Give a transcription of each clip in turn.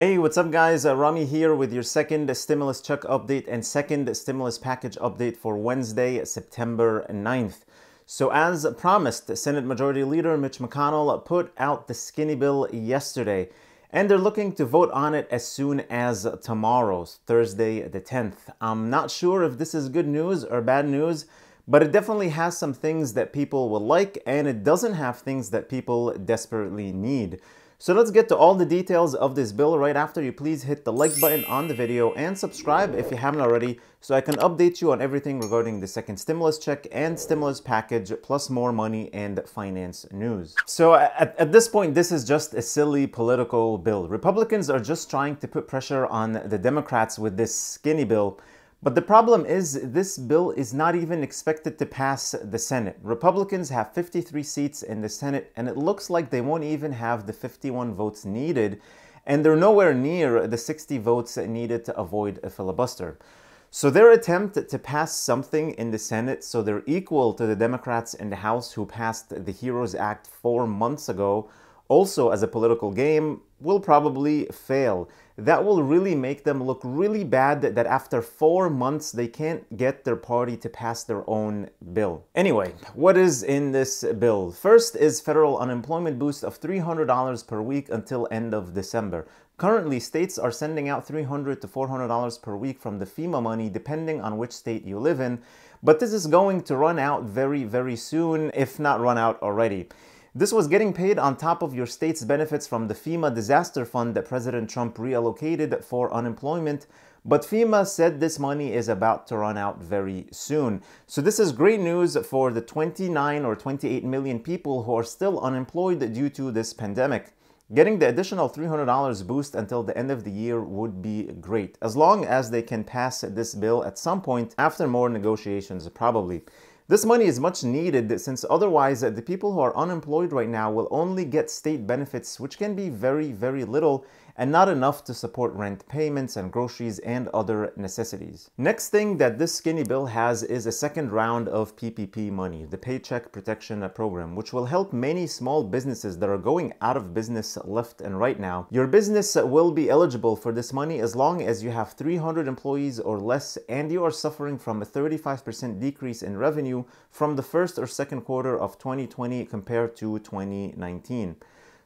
Hey, what's up guys? Rami here with your second stimulus check update and second stimulus package update for Wednesday, September 9th. So as promised, Senate Majority Leader Mitch McConnell put out the skinny bill yesterday, and they're looking to vote on it as soon as tomorrow, Thursday the 10th. I'm not sure if this is good news or bad news, but it definitely has some things that people will like, and it doesn't have things that people desperately need. So let's get to all the details of this bill right after you please hit the like button on the video and subscribe if you haven't already so I can update you on everything regarding the second stimulus check and stimulus package plus more money and finance news. So at this point, this is just a silly political bill. Republicans are just trying to put pressure on the Democrats with this skinny bill. But the problem is this bill is not even expected to pass the Senate. Republicans have 53 seats in the Senate, and it looks like they won't even have the 51 votes needed, and they're nowhere near the 60 votes needed to avoid a filibuster. So their attempt to pass something in the Senate so they're equal to the Democrats in the House who passed the HEROES Act 4 months ago, also as a political game, will probably fail. That will really make them look really bad that after 4 months they can't get their party to pass their own bill. Anyway, what is in this bill? First is federal unemployment boost of $300 per week until end of December. Currently, states are sending out $300 to $400 per week from the FEMA money depending on which state you live in, but this is going to run out very soon, if not run out already. This was getting paid on top of your state's benefits from the FEMA disaster fund that President Trump reallocated for unemployment, but FEMA said this money is about to run out very soon. So this is great news for the 29 or 28 million people who are still unemployed due to this pandemic. Getting the additional $300 boost until the end of the year would be great, as long as they can pass this bill at some point after more negotiations, probably. This money is much needed since otherwise the people who are unemployed right now will only get state benefits, which can be very little and not enough to support rent payments and groceries and other necessities. Next thing that this skinny bill has is a second round of PPP money, the Paycheck Protection Program, which will help many small businesses that are going out of business left and right now. Your business will be eligible for this money as long as you have 300 employees or less and you are suffering from a 35% decrease in revenue from the first or second quarter of 2020 compared to 2019.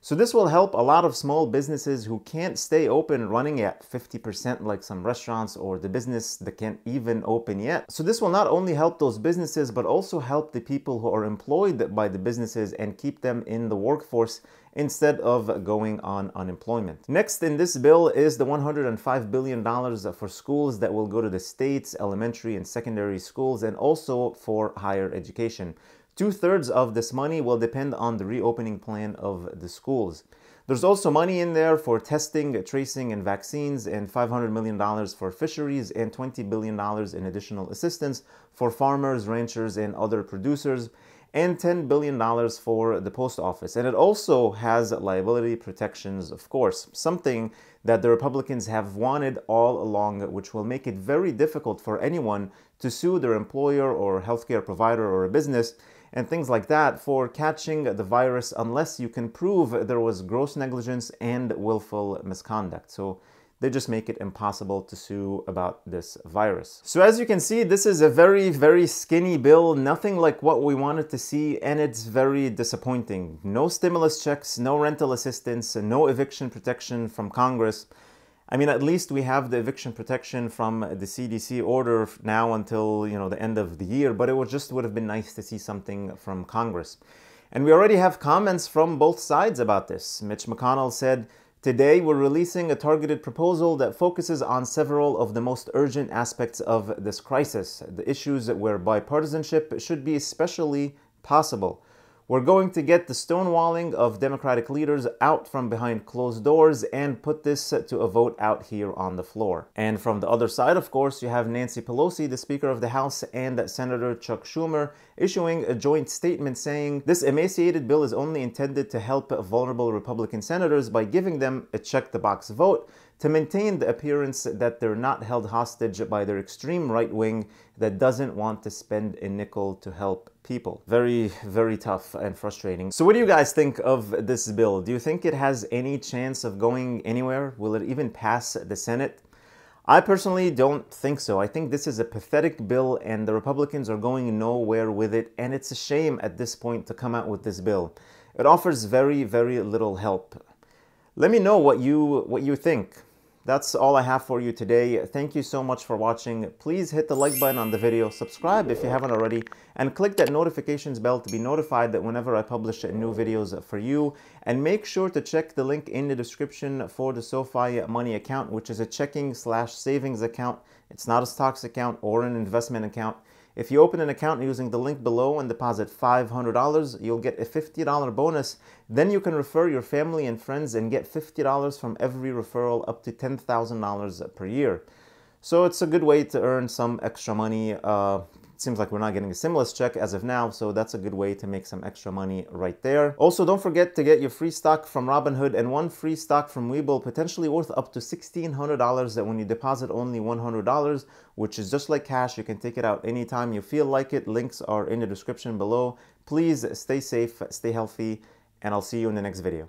So this will help a lot of small businesses who can't stay open running at 50% like some restaurants or the business that can't even open yet. So this will not only help those businesses but also help the people who are employed by the businesses and keep them in the workforce instead of going on unemployment. Next in this bill is the $105 billion for schools that will go to the states, elementary and secondary schools, and also for higher education. 2/3 of this money will depend on the reopening plan of the schools. There's also money in there for testing, tracing, and vaccines, and $500 million for fisheries, and $20 billion in additional assistance for farmers, ranchers, and other producers, and $10 billion for the post office. And it also has liability protections, of course, something that the Republicans have wanted all along, which will make it very difficult for anyone to sue their employer or healthcare provider or a business and things like that for catching the virus unless you can prove there was gross negligence and willful misconduct. So they just make it impossible to sue about this virus. So as you can see, this is a very skinny bill, nothing like what we wanted to see, and it's very disappointing. No stimulus checks, no rental assistance, no eviction protection from Congress. I mean, at least we have the eviction protection from the CDC order now until, the end of the year, but it would have been nice to see something from Congress. And we already have comments from both sides about this. Mitch McConnell said, "Today, we're releasing a targeted proposal that focuses on several of the most urgent aspects of this crisis, the issues where bipartisanship should be especially possible. We're going to get the stonewalling of Democratic leaders out from behind closed doors and put this to a vote out here on the floor." And from the other side, of course, you have Nancy Pelosi, the Speaker of the House, and Senator Chuck Schumer, issuing a joint statement saying this emaciated bill is only intended to help vulnerable Republican senators by giving them a check-the-box vote to maintain the appearance that they're not held hostage by their extreme right wing that doesn't want to spend a nickel to help people. Very, very tough and frustrating. So what do you guys think of this bill? Do you think it has any chance of going anywhere? Will it even pass the Senate? I personally don't think so. I think this is a pathetic bill and the Republicans are going nowhere with it, and it's a shame at this point to come out with this bill. It offers very, very little help. Let me know what you think. That's all I have for you today. Thank you so much for watching. Please hit the like button on the video, subscribe if you haven't already, and click that notifications bell to be notified that whenever I publish new videos for you. And make sure to check the link in the description for the SoFi Money account, which is a checking/savings account. It's not a stocks account or an investment account. If you open an account using the link below and deposit $500, you'll get a $50 bonus. Then you can refer your family and friends and get $50 from every referral up to $10,000 per year. So it's a good way to earn some extra money. It seems like we're not getting a stimulus check as of now, so that's a good way to make some extra money right there. Also, don't forget to get your free stock from Robinhood and one free stock from Webull, potentially worth up to $1,600 that when you deposit only $100, which is just like cash. You can take it out anytime you feel like it. Links are in the description below. Please stay safe, stay healthy, and I'll see you in the next video.